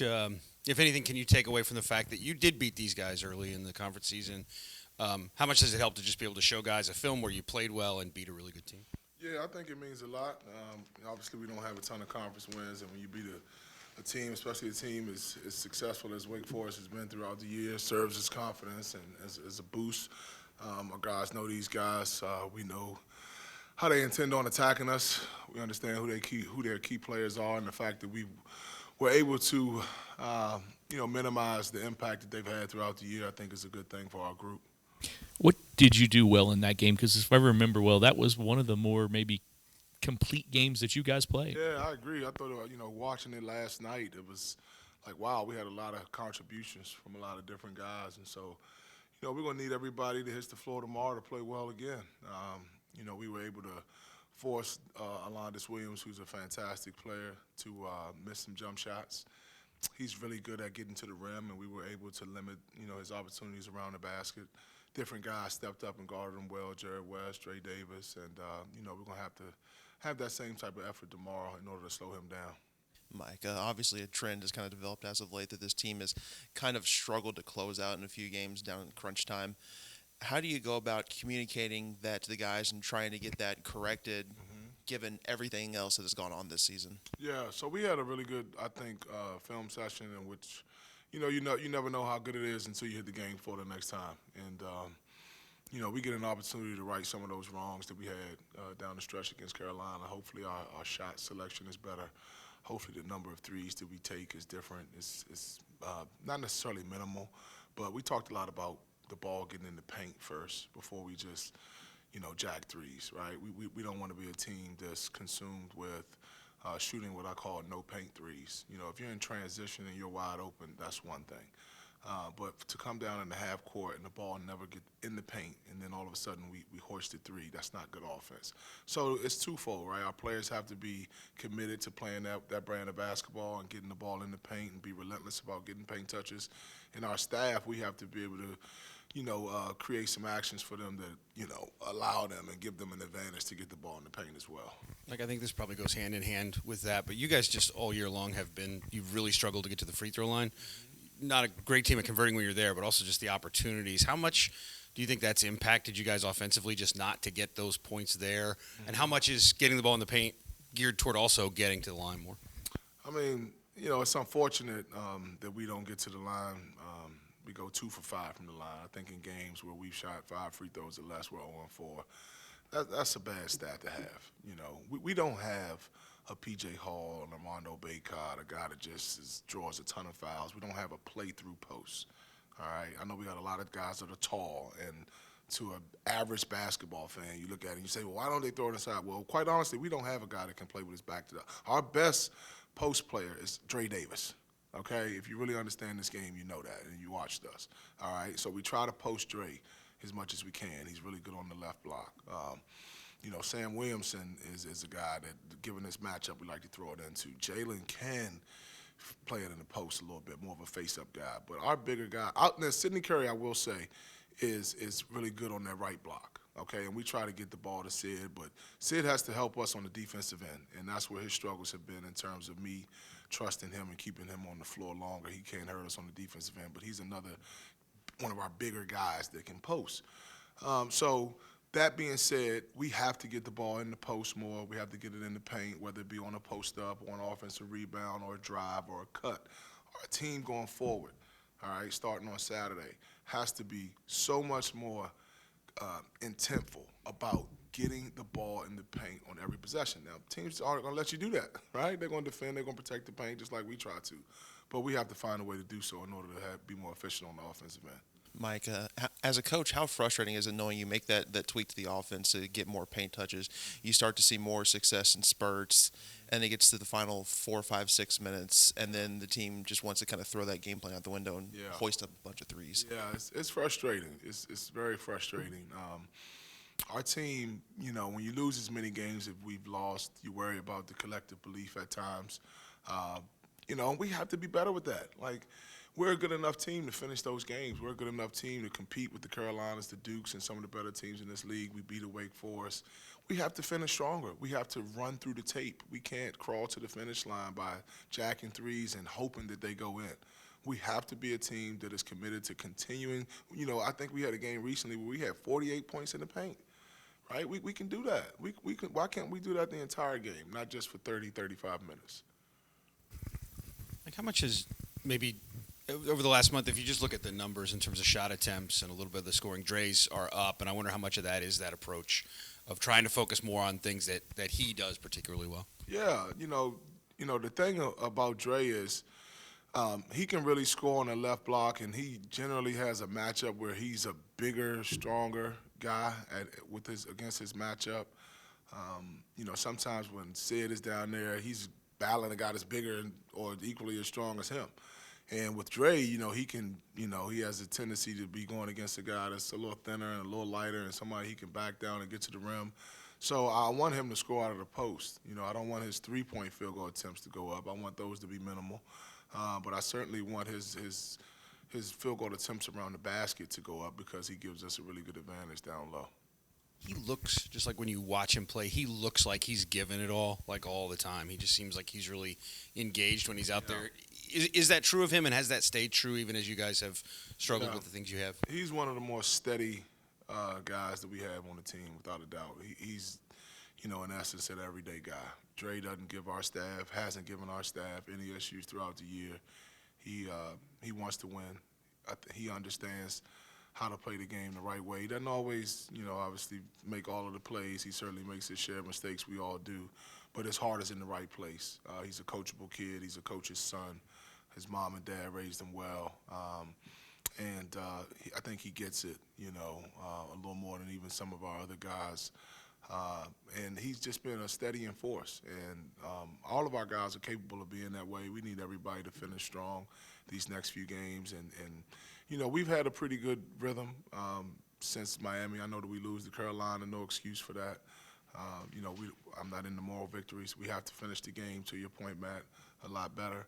much, if anything, can you take away from the fact that you did beat these guys early in the conference season? How much does it help to just be able to show guys a film where you played well and beat a really good team? Yeah, I think it means a lot. Obviously, we don't have a ton of conference wins, and when you beat a team, especially a team as successful as Wake Forest has been throughout the year, serves as confidence and as a boost. Our guys know these guys. We know how they intend on attacking us. We understand who their key players are, and the fact that we were able to, minimize the impact that they've had throughout the year, I think is a good thing for our group. What did you do well in that game? Because if I remember well, that was one of the more maybe complete games that you guys played. Yeah, I agree. I thought, watching it last night, it was like, wow, we had a lot of contributions from a lot of different guys. And so, we're going to need everybody that hits the floor tomorrow to play well again. We were able to force Alondis Williams, who's a fantastic player, to miss some jump shots. He's really good at getting to the rim, and we were able to limit, his opportunities around the basket. Different guys stepped up and guarded him well, Jared West, Dre Davis, and, we're going to have that same type of effort tomorrow in order to slow him down. Mike, obviously a trend has kind of developed as of late that this team has kind of struggled to close out in a few games down in crunch time. How do you go about communicating that to the guys and trying to get that corrected, given everything else that has gone on this season? Yeah, so we had a really good, I think, film session in which, you never know how good it is until you hit the game for the next time. And, we get an opportunity to right some of those wrongs that we had down the stretch against Carolina. Hopefully our shot selection is better. Hopefully the number of threes that we take is different. It's not necessarily minimal, but we talked a lot about the ball getting in the paint first before we just, jack threes, right? We don't want to be a team that's consumed with shooting what I call no paint threes. If you're in transition and you're wide open, that's one thing. But to come down in the half court and the ball never get in the paint and then all of a sudden we hoisted three, that's not good offense. So it's twofold, right? Our players have to be committed to playing that brand of basketball and getting the ball in the paint and be relentless about getting paint touches. And our staff, we have to be able to, create some actions for them that, allow them and give them an advantage to get the ball in the paint as well. Like, I think this probably goes hand in hand with that, but you guys just all year long you've really struggled to get to the free throw line. Not a great team at converting when you're there, but also just the opportunities. How much do you think that's impacted you guys offensively, just not to get those points there? And how much is getting the ball in the paint geared toward also getting to the line more? I mean, it's unfortunate that we don't get to the line. We go 2 for 5 from the line. I think in games where we've shot 5 free throws or less, we're 0-4. That's a bad stat to have. We don't have a P.J. Hall, an Armando Baycott, a guy that just draws a ton of fouls. We don't have a play-through post, all right? I know we got a lot of guys that are tall, and to an average basketball fan, you look at it and you say, well, why don't they throw it inside? Well, quite honestly, we don't have a guy that can play with his back to the – our best post player is Dre Davis, okay? If you really understand this game, you know that, and you watched us, all right? So we try to post Dre as much as we can. He's really good on the left block. Sam Williamson is a guy that, given this matchup, we like to throw it into. Jalen can play it in the post a little bit, more of a face-up guy. But our bigger guy, now Sidney Curry, I will say, is really good on that right block, okay? And we try to get the ball to Sid, but Sid has to help us on the defensive end, and that's where his struggles have been in terms of me trusting him and keeping him on the floor longer. He can't hurt us on the defensive end, but he's another one of our bigger guys that can post. So that being said, we have to get the ball in the post more. We have to get it in the paint, whether it be on a post-up, or an offensive rebound, or a drive, or a cut. Our team going forward, all right, starting on Saturday, has to be so much more intentful about getting the ball in the paint on every possession. Now, teams aren't going to let you do that, right? They're going to defend. They're going to protect the paint just like we try to. But we have to find a way to do so in order to be more efficient on the offensive end. Mike, as a coach, how frustrating is it knowing you make that tweak to the offense to get more paint touches? You start to see more success in spurts, and it gets to the final 4, 5, 6 minutes, and then the team just wants to kind of throw that game plan out the window and hoist up a bunch of threes. Yeah, it's frustrating. It's very frustrating. Our team, when you lose as many games as we've lost, you worry about the collective belief at times. We have to be better with that. Like, we're a good enough team to finish those games. We're a good enough team to compete with the Carolinas, the Dukes, and some of the better teams in this league. We beat a Wake Forest. We have to finish stronger. We have to run through the tape. We can't crawl to the finish line by jacking threes and hoping that they go in. We have to be a team that is committed to continuing. I think we had a game recently where we had 48 points in the paint, right? We can do that. We can. Why can't we do that the entire game, not just for 30, 35 minutes? Like how much has maybe over the last month, if you just look at the numbers in terms of shot attempts and a little bit of the scoring, Dre's are up, and I wonder how much of that is that approach of trying to focus more on things that he does particularly well. Yeah, the thing about Dre is he can really score on the left block, and he generally has a matchup where he's a bigger, stronger guy against his matchup. Sometimes when Sid is down there, he's battling a guy that's bigger or equally as strong as him. And with Dre, he can, he has a tendency to be going against a guy that's a little thinner and a little lighter and somebody he can back down and get to the rim. So I want him to score out of the post. I don't want his three-point field goal attempts to go up. I want those to be minimal. But I certainly want his field goal attempts around the basket to go up because he gives us a really good advantage down low. He looks, just like when you watch him play, he looks like he's given it all, like all the time. He just seems like he's really engaged when he's out there. Is that true of him, and has that stayed true even as you guys have struggled with the things you have? He's one of the more steady guys that we have on the team, without a doubt. He's, in essence, an everyday guy. Dre hasn't given our staff any issues throughout the year. He wants to win. He understands how to play the game the right way. He doesn't always, obviously make all of the plays. He certainly makes his share of mistakes. We all do. But his heart is in the right place. He's a coachable kid. He's a coach's son. His mom and dad raised him well. I think he gets it, a little more than even some of our other guys. And he's just been a steady force. And all of our guys are capable of being that way. We need everybody to finish strong these next few games. And we've had a pretty good rhythm since Miami. I know that we lose to Carolina, no excuse for that. I'm not in the moral victories. We have to finish the game, to your point, Matt, a lot better.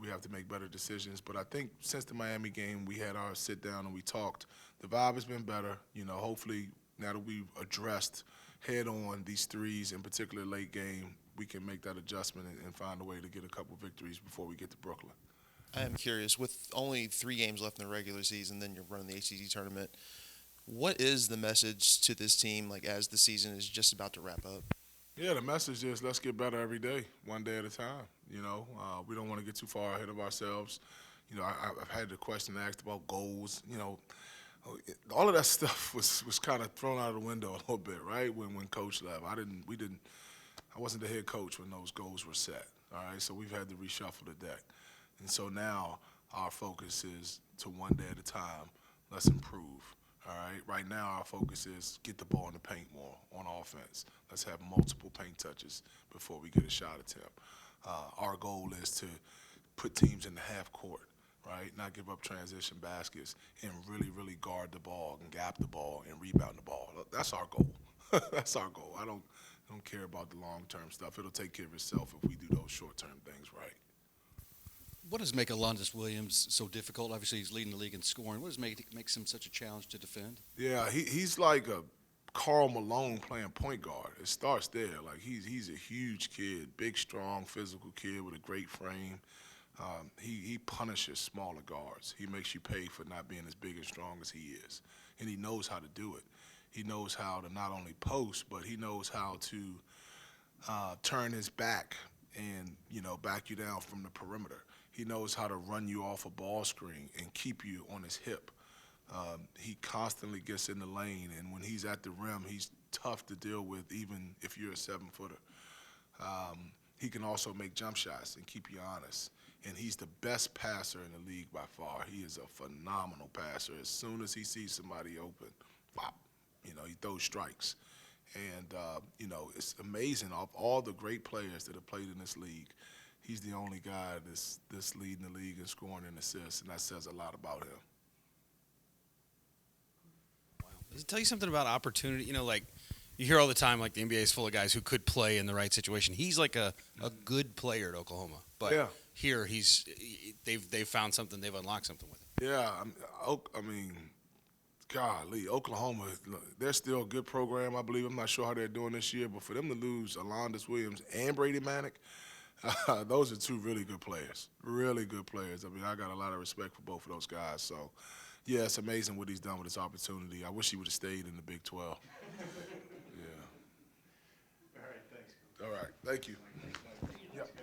We have to make better decisions. But I think since the Miami game, we had our sit down and we talked. The vibe has been better. Hopefully now that we've addressed head-on these threes, in particular late game, we can make that adjustment and find a way to get a couple victories before we get to Brooklyn. I am curious, with only 3 games left in the regular season, then you're running the ACC tournament, what is the message to this team, as the season is just about to wrap up? Yeah, the message is let's get better every day, one day at a time. We don't want to get too far ahead of ourselves. I've had the question asked about goals. All of that stuff was kind of thrown out of the window a little bit, right? When Coach left, I wasn't the head coach when those goals were set. All right, so we've had to reshuffle the deck, and so now our focus is to one day at a time. Let's improve. All right. Right now, our focus is get the ball in the paint more on offense. Let's have multiple paint touches before we get a shot attempt. Our goal is to put teams in the half court, right? Not give up transition baskets and really, really guard the ball and gap the ball and rebound the ball. That's our goal. That's our goal. I don't care about the long-term stuff. It'll take care of itself if we do those short-term things right. What does make Alonzo Williams so difficult? Obviously, he's leading the league in scoring. What makes him such a challenge to defend? Yeah, he's like a Karl Malone playing point guard. It starts there. He's a huge kid, big, strong, physical kid with a great frame. He punishes smaller guards. He makes you pay for not being as big and strong as he is, and he knows how to do it. He knows how to not only post, but he knows how to turn his back and back you down from the perimeter. He knows how to run you off a ball screen and keep you on his hip. He constantly gets in the lane, and when he's at the rim, he's tough to deal with, even if you're a 7-footer. He can also make jump shots and keep you honest. And he's the best passer in the league by far. He is a phenomenal passer. As soon as he sees somebody open, pop, he throws strikes. And, it's amazing. Of all the great players that have played in this league, he's the only guy that's leading the league in scoring and assists, and that says a lot about him. Does it tell you something about opportunity? You hear all the time, the NBA is full of guys who could play in the right situation. He's like a good player at Oklahoma. But Yeah. here they've found something, they've unlocked something with it. Yeah, I mean, golly, Oklahoma, they're still a good program, I believe. I'm not sure how they're doing this year, but for them to lose Alondas Williams and Brady Manick, those are two really good players. Really good players. I mean, I got a lot of respect for both of those guys. So, yeah, it's amazing what he's done with his opportunity. I wish he would have stayed in the Big 12. Yeah. All right, thanks. All right, thank you.